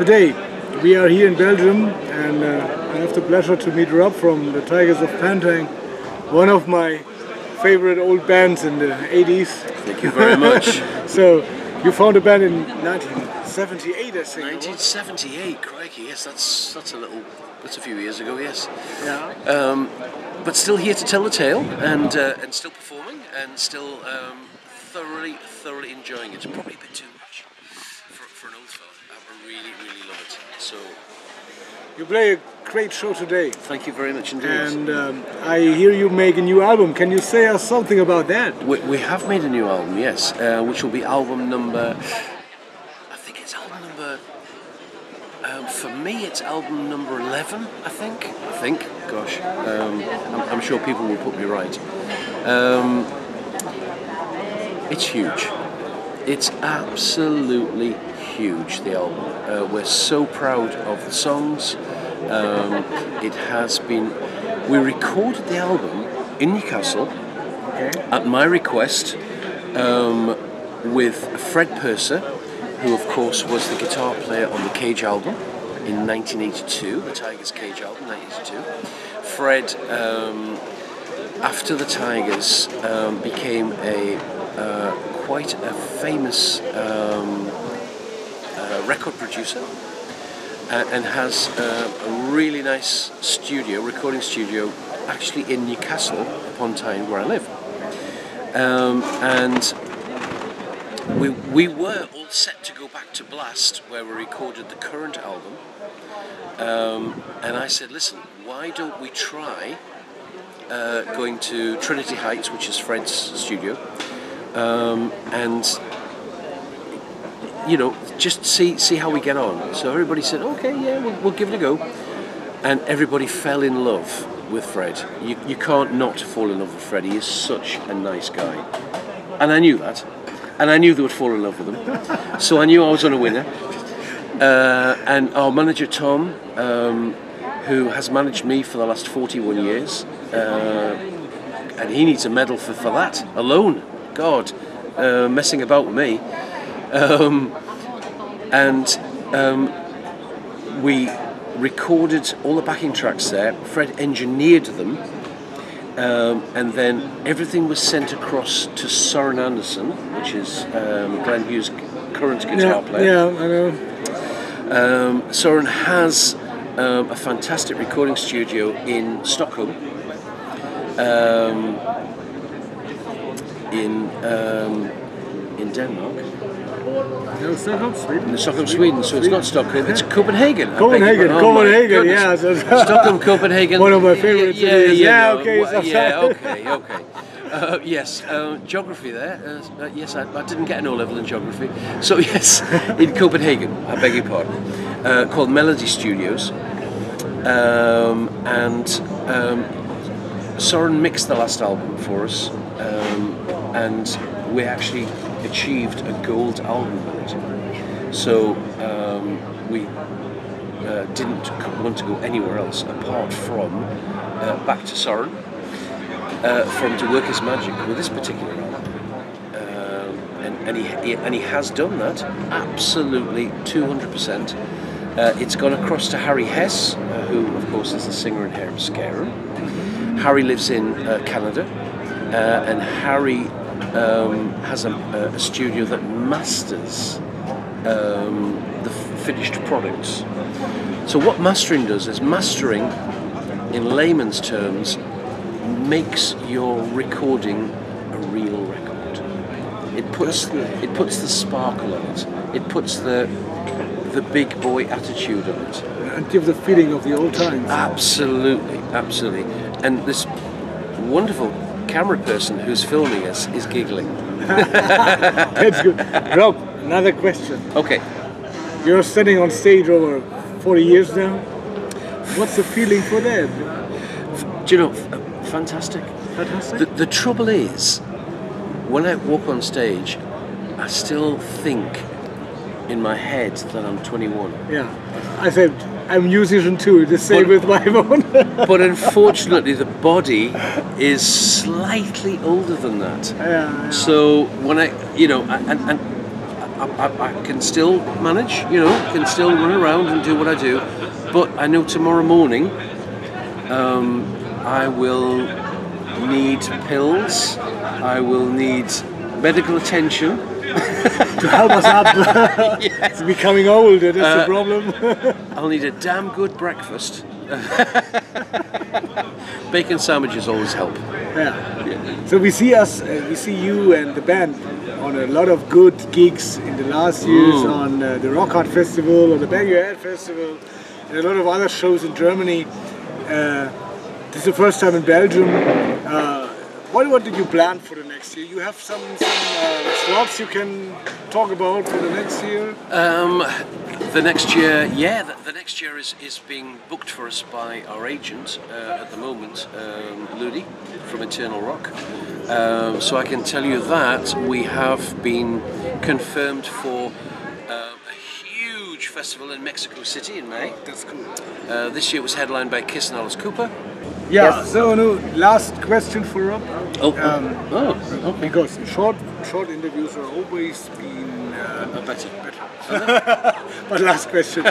Today we are here in Belgium, and I have the pleasure to meet Rob from the Tygers of Tang, one of my favorite old bands in the 80s. Thank you very much. So you found a band in 1978, I think. 1978, crikey, yes, that's a few years ago, yes. Yeah. But still here to tell the tale, and still performing, and still thoroughly enjoying it. Probably a bit too much for an old fella. I really love it. So you play a great show today. thank you very much indeed. And I hear you make a new album. Can you say us something about that? We have made a new album, yes, which will be album number. I think it's album number. For me, it's album number 11. I think. Gosh, I'm sure people will put me right. It's huge. It's absolutely huge. The album. We're so proud of the songs. It has been. We recorded the album in Newcastle at my request with Fred Purser, who of course was the guitar player on the Cage album in 1982, the Tygers Cage album, 1982. Fred, after the Tygers, became quite a famous record producer and has a really nice recording studio, actually in Newcastle upon Tyne, where I live. And we were all set to go back to Blast, where we recorded the current album. And I said, listen, why don't we try going to Trinity Heights, which is Fred's studio, and just see how we get on. So everybody said, okay, yeah, we'll give it a go. And everybody fell in love with Fred. You can't not fall in love with Fred. He is such a nice guy. And I knew that. And I knew they would fall in love with him. So I knew I was on a winner. And our manager, Tom, who has managed me for the last 41 years, and he needs a medal for that alone. God, messing about with me. We recorded all the backing tracks there. Fred engineered them, and then everything was sent across to Søren Andersen, which is Glenn Hughes' current guitar player. Yeah, I know. Søren has a fantastic recording studio in Stockholm, in Denmark. No, Stockholm, Sweden. In Stockholm, Sweden. So it's not Stockholm. It's Copenhagen. Copenhagen. Oh, Copenhagen. Yeah. Stockholm, Copenhagen. One of my favorite cities. Yeah. Okay. Yes. Geography there. Yes, I didn't get an O-level in geography. So yes, in Copenhagen. I beg your pardon. Called Melody Studios. And Søren mixed the last album for us, and we actually achieved a gold album with it. So we didn't want to go anywhere else apart from back to Søren for him to work his magic with this particular album. And he has done that absolutely 200%. It's gone across to Harry Hess, who of course is the singer in Hair Mascara. Harry lives in Canada, and Harry has a studio that masters the finished products. So what mastering does is, mastering in layman's terms makes your recording a real record. It puts the sparkle on it. It puts the big boy attitude on it. And give the feeling of the old times. Absolutely. And this wonderful camera person who's filming us is giggling. That's good. Rob, another question. Okay. You're standing on stage over 40 years now. What's the feeling for that? Do you know, fantastic. Fantastic? The trouble is, when I walk on stage, I still think in my head that I'm 21. Yeah. I said, I'm musician too, the same with my phone. But unfortunately, the body is slightly older than that. Yeah. So when and I can still manage, you know, can still run around and do what I do, but I know tomorrow morning I will need pills, I will need medical attention. To help us up. Yes. It's becoming old, that is the problem. I'll need a damn good breakfast. Bacon sandwiches always help. Yeah. So we see you and the band on a lot of good gigs in the last years on the Rock Hard Festival or the Bang Your Head Festival and a lot of other shows in Germany. This is the first time in Belgium. What did you plan for the next year? You have some slots you can talk about for the next year? The next year, yeah, the next year is being booked for us by our agent at the moment, Liegé from Eternal Rock. So I can tell you that we have been confirmed for a huge festival in Mexico City in May. That's cool. This year it was headlined by Kiss and Alice Cooper. Yeah, Yes. so no, last question for Rob. Okay. Because short interviews are always been Better. But last question.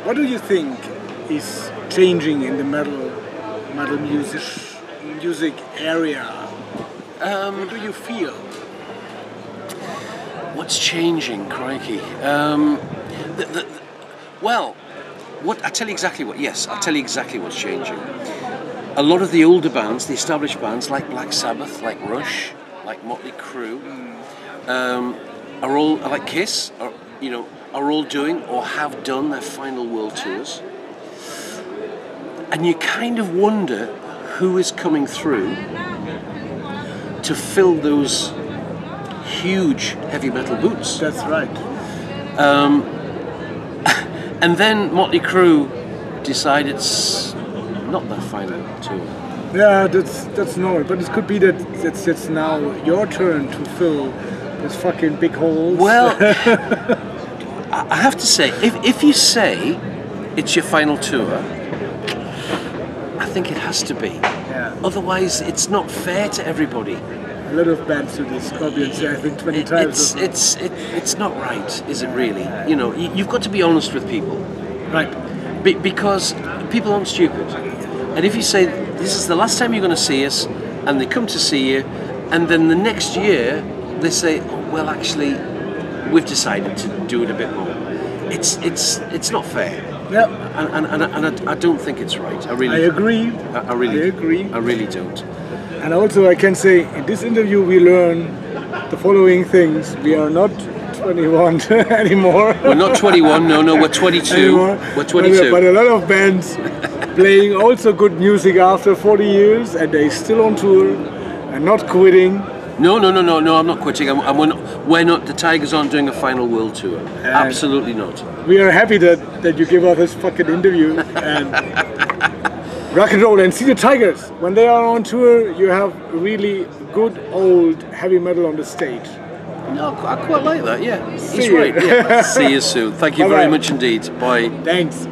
What do you think is changing in the metal music area? What do you feel? What's changing, crikey? Well, I'll tell you exactly what's changing. A lot of the older bands, the established bands like Black Sabbath, like Rush, like Motley Crue, are all like Kiss, are all doing or have done their final world tours. And you kind of wonder who is coming through to fill those huge heavy metal boots. That's right. And then Motley Crue decided it's not their final tour. Yeah, that's normal. But it could be that it's now your turn to fill those fucking big holes. Well, I have to say, if you say it's your final tour, I think it has to be. Yeah. Otherwise, it's not fair to everybody. A lot of bands do this. Scorpions, I think 20 times. It's not right, is it really? You know, you've got to be honest with people. Right. Because people aren't stupid. And if you say, this is the last time you're going to see us, and they come to see you, and then the next year they say, oh, well, actually, we've decided to do it a bit more. It's not fair. Yeah. And I don't think it's right. I agree. I really agree. I really don't. And also I can say, in this interview we learn the following things. We are not 21 anymore. We're not 21, no, we're 22. Anymore. We're 22. But a lot of bands playing also good music after 40 years and they still on tour and not quitting. No, I'm not quitting. We're not, the Tygers aren't doing a final world tour. Absolutely not. We are happy that you give us this fucking interview and rock and roll and see the Tygers. When they are on tour, you have really good old heavy metal on the stage. No, I quite like that, yeah. See He's you. right. Yeah. See you soon. Thank you very much indeed. Bye. Thanks.